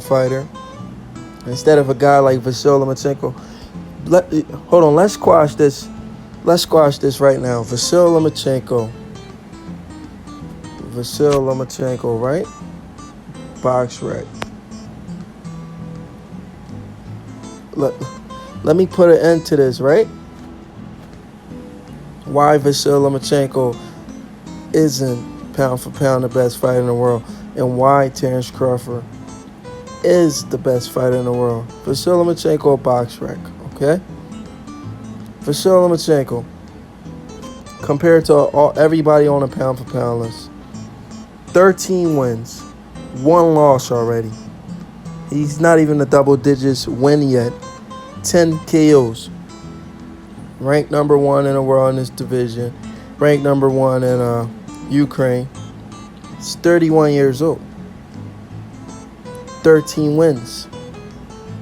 fighter instead of a guy like Vasyl Lomachenko. Hold on, let's squash this. Let's squash this right now. Vasyl Lomachenko, right? Box rec. Let me put an end to this, right? Why Vasyl Lomachenko isn't pound for pound the best fighter in the world, and why Terence Crawford is the best fighter in the world. Vasyl Lomachenko box rec, okay? Vasyl Lomachenko, compared to everybody on a pound for pound list, 13 wins, 1 loss already. He's not even a double digits win yet. 10 KOs. Ranked number 1 in the world in this division. Ranked number 1 in Ukraine. He's 31 years old. 13 wins.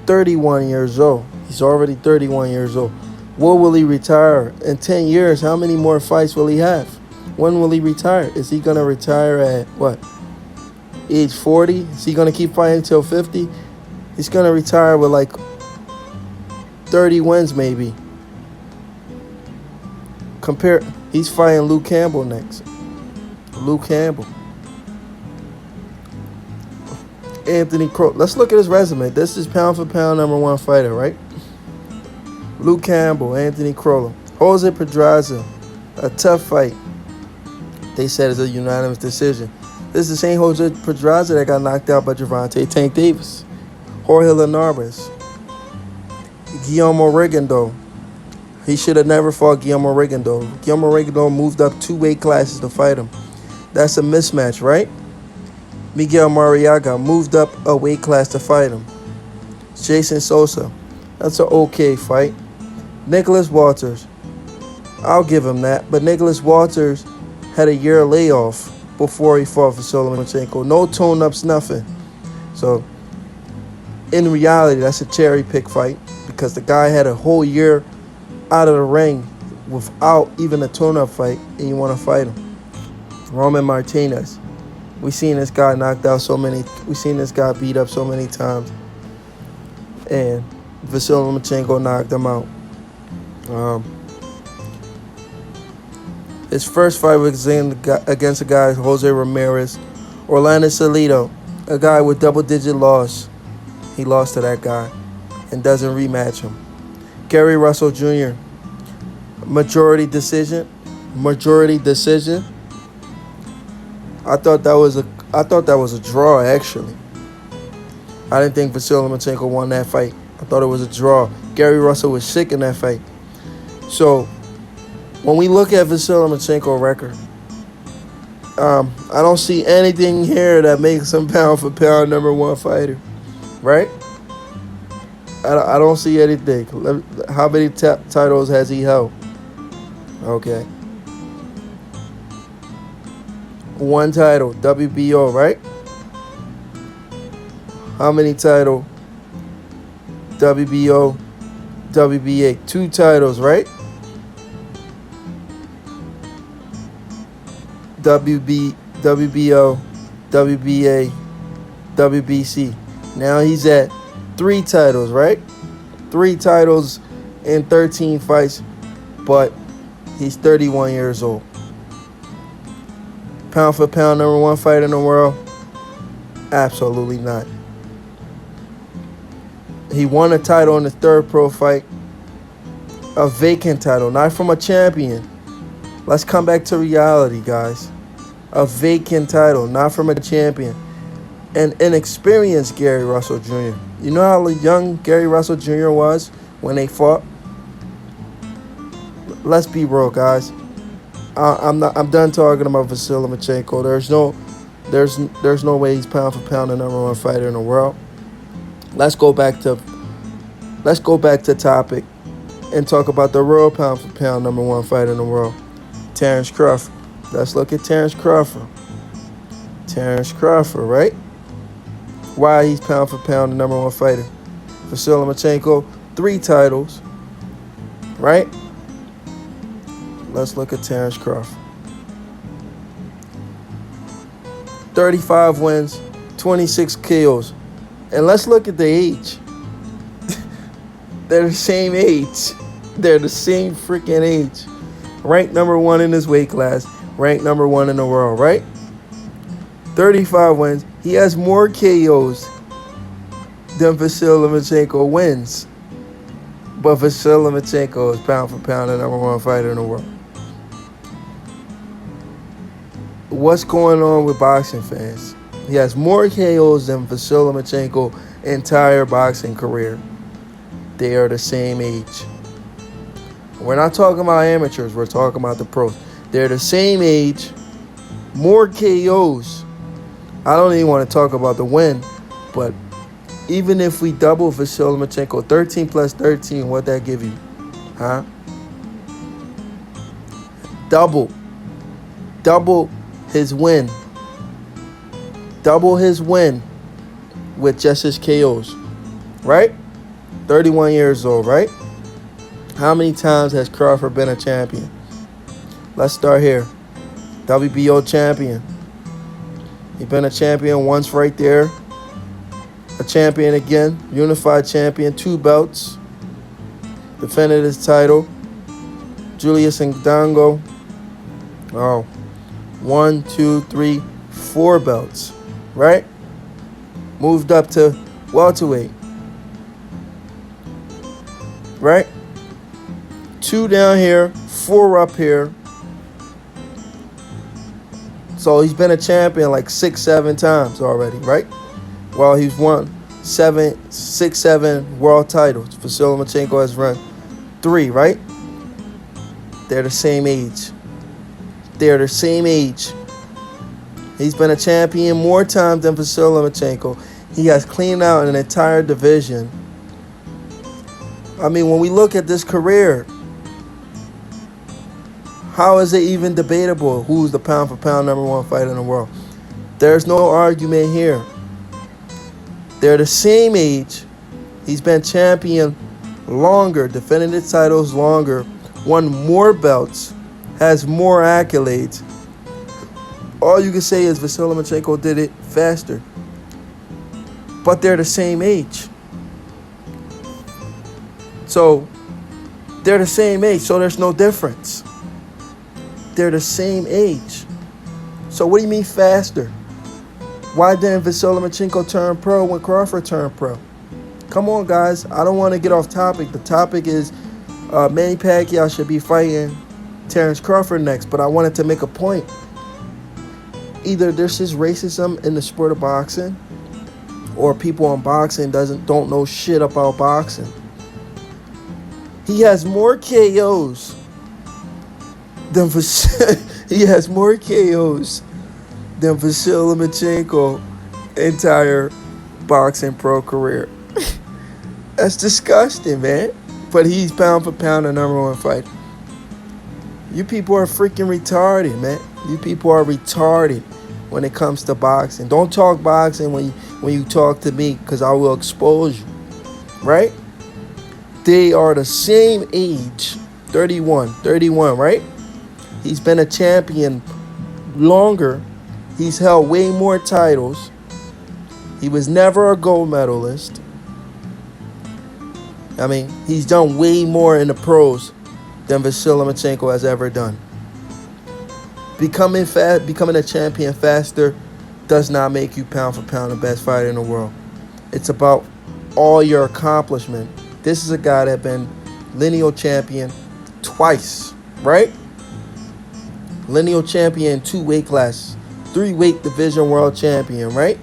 31 years old. He's already 31 years old. What will he retire? In 10 years, how many more fights will he have? When will he retire? Is he going to retire at, what, age 40? Is he going to keep fighting until 50? He's going to retire with like 30 wins maybe. He's fighting Luke Campbell next. Luke Campbell. Anthony Crow. Let's look at his resume. This is pound for pound number 1 fighter, right? Luke Campbell, Anthony Crow. Jose Pedraza. A tough fight. They said it's a unanimous decision. This is the same Jose Pedraza that got knocked out by Gervonta Tank Davis. Jorge Linares. Guillermo Rigondeaux. He should have never fought Guillermo Rigondeaux. Guillermo Rigondeaux moved up 2 weight classes to fight him. That's a mismatch, right? Miguel Mariaga moved up a weight class to fight him. Jason Sosa. That's an okay fight. Nicholas Walters. I'll give him that. But Nicholas Walters had a year layoff before he fought Vasyl Lomachenko. No tone-ups, nothing. So, in reality, that's a cherry pick fight because the guy had a whole year out of the ring without even a tune-up fight, and you want to fight him. Roman Martinez. We've seen this guy knocked out so many. We've seen this guy beat up so many times, and Vasyl Lomachenko knocked him out. His first fight was against a guy, Jose Ramirez. Orlando Salido, a guy with double-digit loss. He lost to that guy and doesn't rematch him. Gary Russell Jr., majority decision. I thought that was a draw, actually. I didn't think Vasyl Lomachenko won that fight. I thought it was a draw. Gary Russell was sick in that fight. So, when we look at Vasyl Lomachenko's record, I don't see anything here that makes him pound for pound number 1 fighter, right? I don't see anything. How many titles has he held? Okay. 1 title, WBO, right? How many title? WBO, WBA. 2 titles, right? WBO, WBA, WBC. Now he's at 3 titles, right? 3 titles in 13 fights, but he's 31 years old. Pound for pound number 1 fighter in the world? Absolutely not. He won a title in his 3rd pro fight. A vacant title, not from a champion. Let's come back to reality, guys. A vacant title, not from a champion. An inexperienced Gary Russell Jr. You know how young Gary Russell Jr. was when they fought? Let's be real, guys. I'm done talking about Vasyl Lomachenko. There's no way he's pound for pound the number 1 fighter in the world. Let's go back to topic and talk about the real pound for pound number 1 fighter in the world, Terence Crawford. Let's look at Terence Crawford. Terence Crawford, right? Why he's pound for pound the number 1 fighter. Vasyl Lomachenko, 3 titles, right? Let's look at Terence Crawford. 35 wins, 26 KOs. And let's look at the age. They're the same age. They're the same freaking age. Ranked number 1 in his weight class. Ranked number 1 in the world, right? 35 wins. He has more KOs than Vasyl Lomachenko wins. But Vasyl Lomachenko is pound for pound the number 1 fighter in the world. What's going on with boxing fans? He has more KOs than Vasyl Lomachenko's entire boxing career. They are the same age. We're not talking about amateurs. We're talking about the pros. They're the same age. More KOs. I don't even want to talk about the win, but even if we double Vasyl Lomachenko, 13 plus 13, what'd that give you? Huh? Double his win. Double his win with just his KOs. Right? 31 years old, right? How many times has Crawford been a champion? Let's start here. WBO champion. He's been a champion once right there. A champion again. Unified champion. 2 belts. Defended his title. Julius Ngango. Oh. 1, 2, 3, 4 belts. Right? Moved up to welterweight. Right? 2 down here. 4 up here. So he's been a champion like 6, 7 times already, right? Well, he's won 6, 7 world titles. Vasyl Lomachenko has run 3, right? They're the same age. They're the same age. He's been a champion more times than Vasyl Lomachenko. He has cleaned out an entire division. I mean, when we look at this career, how is it even debatable who's the pound for pound number 1 fighter in the world? There's no argument here. They're the same age. He's been champion longer, defended his titles longer, won more belts, has more accolades. All you can say is Vasyl Lomachenko did it faster. But they're the same age. So, they're the same age, so there's no difference. They're the same age. So what do you mean faster? Why didn't Vasyl Lomachenko turn pro when Crawford turned pro? Come on, guys. I don't want to get off topic. The topic is Manny Pacquiao should be fighting Terence Crawford next. But I wanted to make a point. Either there's just racism in the sport of boxing, or people in boxing don't know shit about boxing. He has more KOs than he has more KOs than Vasyl Lomachenko's entire boxing pro career. That's disgusting, man. But he's pound for pound the number 1 fighter. You people are freaking retarded, man. You people are retarded when it comes to boxing. Don't talk boxing when you talk to me, because I will expose you. Right? They are the same age. 31, right? He's been a champion longer. He's held way more titles. He was never a gold medalist. I mean, he's done way more in the pros than Vasyl Lomachenko has ever done. Becoming a champion faster does not make you pound for pound the best fighter in the world. It's about all your accomplishment. This is a guy that been lineal champion twice, right? Lineal champion in 2 weight classes. 3 weight division world champion, right?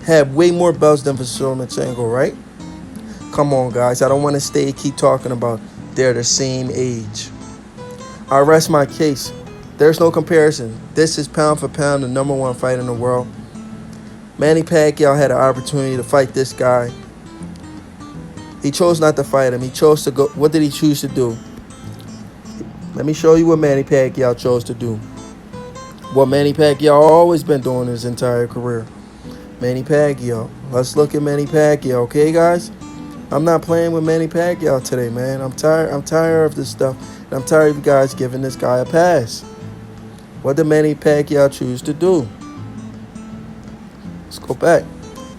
Had way more belts than Vasyl Lomachenko, right? Come on, guys. I don't want to keep talking about they're the same age. I rest my case. There's no comparison. This is pound for pound the number 1 fighter in the world. Manny Pacquiao had an opportunity to fight this guy. He chose not to fight him. He chose to go. What did he choose to do? Let me show you what Manny Pacquiao chose to do. What Manny Pacquiao always been doing his entire career. Manny Pacquiao. Let's look at Manny Pacquiao, okay, guys? I'm not playing with Manny Pacquiao today, man. I'm tired of this stuff. And I'm tired of you guys giving this guy a pass. What did Manny Pacquiao choose to do? Let's go back.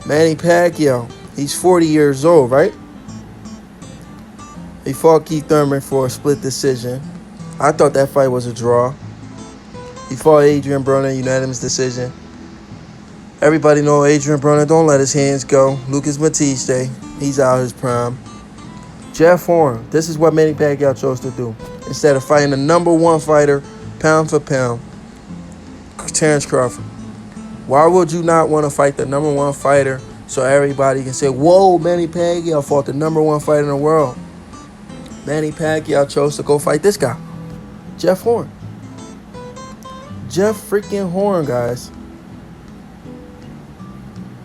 Manny Pacquiao. He's 40 years old, right? He fought Keith Thurman for a split decision. I thought that fight was a draw. He fought Adrian Broner, unanimous decision. Everybody know Adrian Broner don't let his hands go. Lucas Matiste, he's out his prime. Jeff Horn, this is what Manny Pacquiao chose to do. Instead of fighting the number one fighter, pound for pound, Terence Crawford. Why would you not want to fight the number one fighter so everybody can say, whoa, Manny Pacquiao fought the number one fighter in the world? Manny Pacquiao chose to go fight this guy, Jeff Horn. Jeff freaking Horn, guys.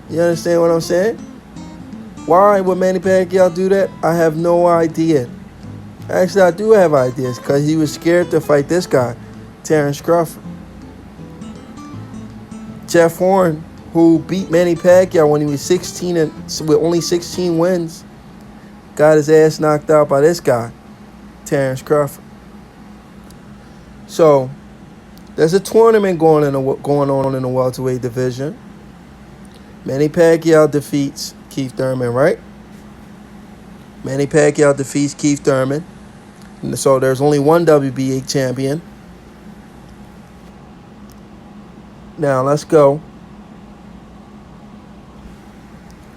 You understand what I'm saying? Why would Manny Pacquiao do that? I have no idea. Actually, I do have ideas because he was scared to fight this guy, Terence Crawford. Jeff Horn, who beat Manny Pacquiao when he was 16 and with only 16 wins, got his ass knocked out by this guy, Terence Crawford. So there's a tournament going on in the welterweight division. Manny Pacquiao defeats Keith Thurman, right? Manny Pacquiao defeats Keith Thurman. So there's only one WBA champion. Now let's go.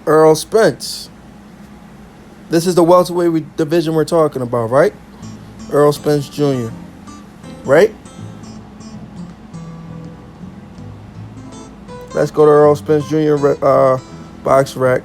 Errol Spence. This is the welterweight division we're talking about, right? Errol Spence Jr., right? Let's go to Errol Spence Jr. Box Rec.